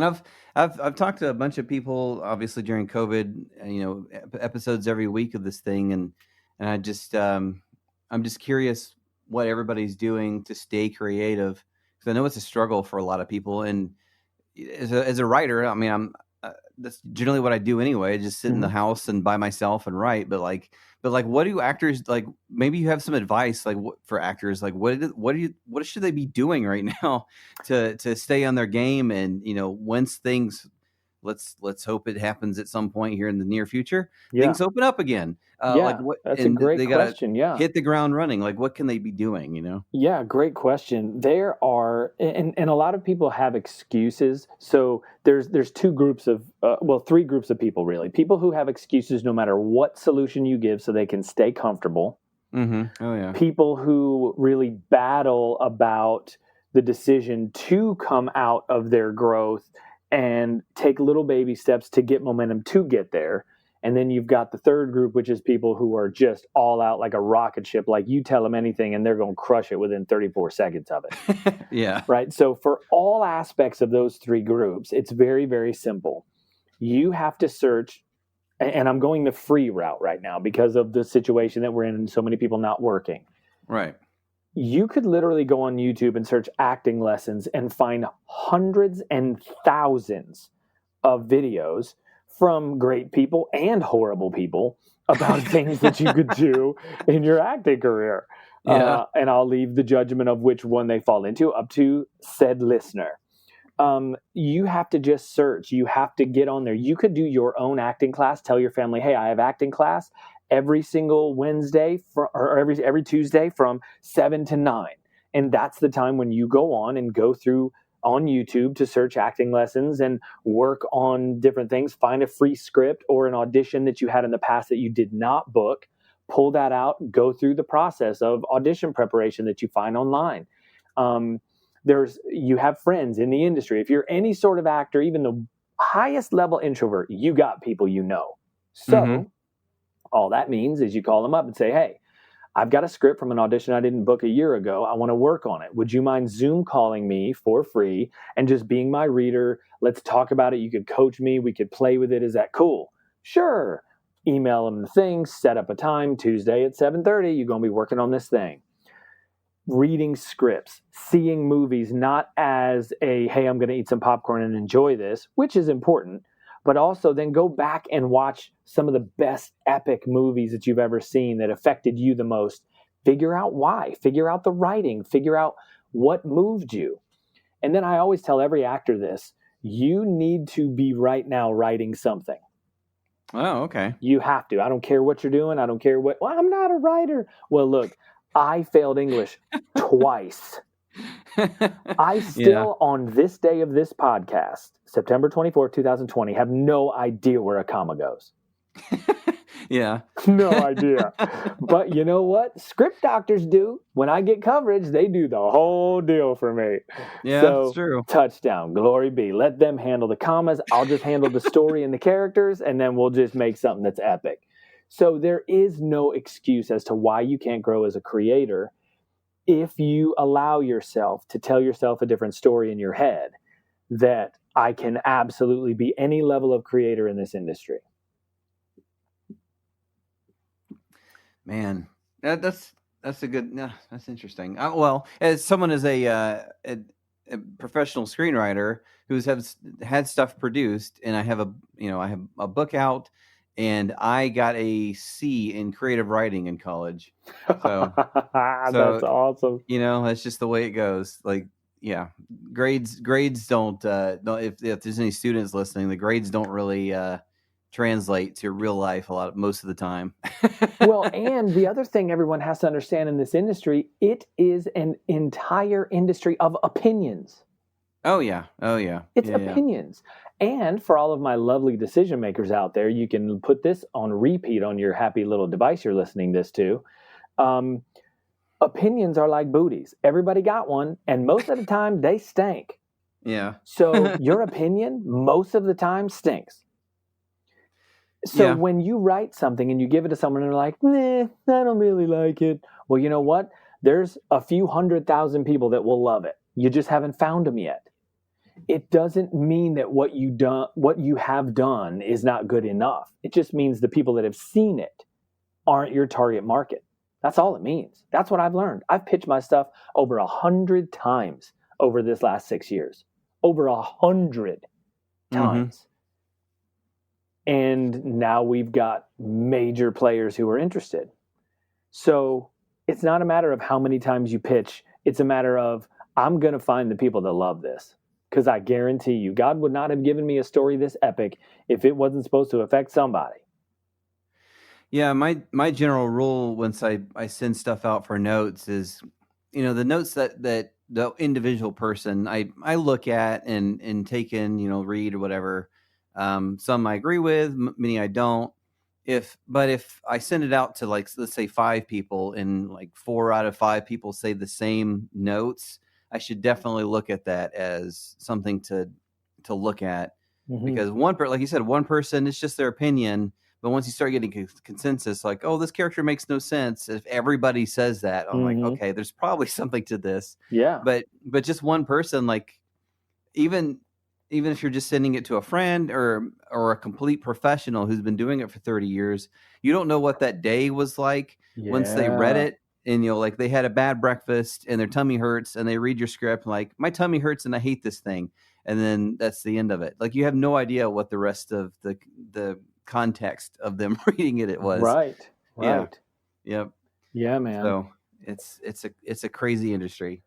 And I've talked to a bunch of people, obviously during COVID, episodes every week of this thing, and I'm just curious what everybody's doing to stay creative, because I know it's a struggle for a lot of people. And as a writer, I mean, that's generally what I do anyway. I just sit in the house and by myself and write. But what do actors like? Maybe you have some advice, like for actors, like what should they be doing right now to stay on their game? And once things, let's hope it happens at some point here in the near future, things open up again. That's a great question. Yeah. Hit the ground running. Like, what can they be doing? Yeah, great question. There are, and a lot of people have excuses. So there's three groups of people really. People who have excuses no matter what solution you give, so they can stay comfortable. Mm-hmm. Oh yeah. People who really battle about the decision to come out of their growth and take little baby steps to get momentum to get there. And then you've got the third group, which is people who are just all out like a rocket ship. Like, you tell them anything and they're going to crush it within 34 seconds of it. Yeah. Right. So for all aspects of those three groups, it's very, very simple. You have to search, and I'm going the free route right now because of the situation that we're in and so many people not working. Right. You could literally go on YouTube and search acting lessons and find hundreds and thousands of videos from great people and horrible people about things that you could do in your acting career. Yeah. And I'll leave the judgment of which one they fall into up to said listener. You have to just search. You have to get on there. You could do your own acting class. Tell your family, hey, I have acting class every single Wednesday or every Tuesday from 7 to 9. And that's the time when you go on and go through on YouTube to search acting lessons and work on different things. Find a free script or an audition that you had in the past that you did not book. Pull that out. Go through the process of audition preparation that you find online. You have friends in the industry. If you're any sort of actor, even the highest level introvert, you got people you know. So all that means is you call them up and say, hey, I've got a script from an audition I didn't book a year ago. I want to work on it. Would you mind Zoom calling me for free and just being my reader? Let's talk about it. You could coach me. We could play with it. Is that cool? Sure. Email them the thing. Set up a time. Tuesday at 7:30. You're going to be working on this thing. Reading scripts, seeing movies, not as a, hey, I'm going to eat some popcorn and enjoy this, which is important, but also then go back and watch some of the best epic movies that you've ever seen that affected you the most. Figure out why, figure out the writing, figure out what moved you. And then I always tell every actor this, you need to be right now writing something. Oh, okay. You have to. I don't care what you're doing. I don't care well, I'm not a writer. Well, look, I failed English twice. I still, on this day of this podcast, September 24th, 2020, have no idea where a comma goes. Yeah. No idea. But you know what? Script doctors do. When I get coverage, they do the whole deal for me. Yeah, so, that's true. Touchdown. Glory be. Let them handle the commas. I'll just handle the story and the characters, and then we'll just make something that's epic. So there is no excuse as to why you can't grow as a creator if you allow yourself to tell yourself a different story in your head, that I can absolutely be any level of creator in this industry. Man, that's a good. That's interesting. Well, as someone as a professional screenwriter who's had stuff produced, and I have a book out. And I got a C in creative writing in college. So that's awesome. That's just the way it goes. Like, yeah, grades don't if there's any students listening, the grades don't really translate to real life most of the time. Well, and the other thing everyone has to understand in this industry, it is an entire industry of opinions. Oh yeah. It's opinions. Yeah. And for all of my lovely decision makers out there, you can put this on repeat on your happy little device you're listening this to. Opinions are like booties. Everybody got one, and most of the time they stink. Yeah. So your opinion most of the time stinks. So when you write something and you give it to someone and they're like, nah, I don't really like it. Well, you know what? There's a few 100,000 people that will love it. You just haven't found them yet. It doesn't mean that what you have done is not good enough. It just means the people that have seen it aren't your target market. That's all it means. That's what I've learned. I've pitched my stuff over 100 times over this last 6 years. Over 100 Mm-hmm. times. And now we've got major players who are interested. So it's not a matter of how many times you pitch. It's a matter of, I'm going to find the people that love this. Because I guarantee you, God would not have given me a story this epic if it wasn't supposed to affect somebody. Yeah, my general rule once I send stuff out for notes is, the notes that the individual person I look at and take in, read or whatever. Some I agree with, many I don't. If I send it out to, like, let's say 5 people, and like 4 out of 5 people say the same notes, I should definitely look at that as something to look at, because like you said, one person, it's just their opinion. But once you start getting consensus, like, oh, this character makes no sense. If everybody says that, I'm like, okay, there's probably something to this. Yeah. But just one person, like, even if you're just sending it to a friend or a complete professional who's been doing it for 30 years, you don't know what that day was like once they read Yeah. it. And like, they had a bad breakfast and their tummy hurts, and they read your script like, my tummy hurts and I hate this thing. And then that's the end of it. Like, you have no idea what the rest of the context of them reading it was. Right. Yeah. Right. Yep. Yeah, man. So it's a crazy industry.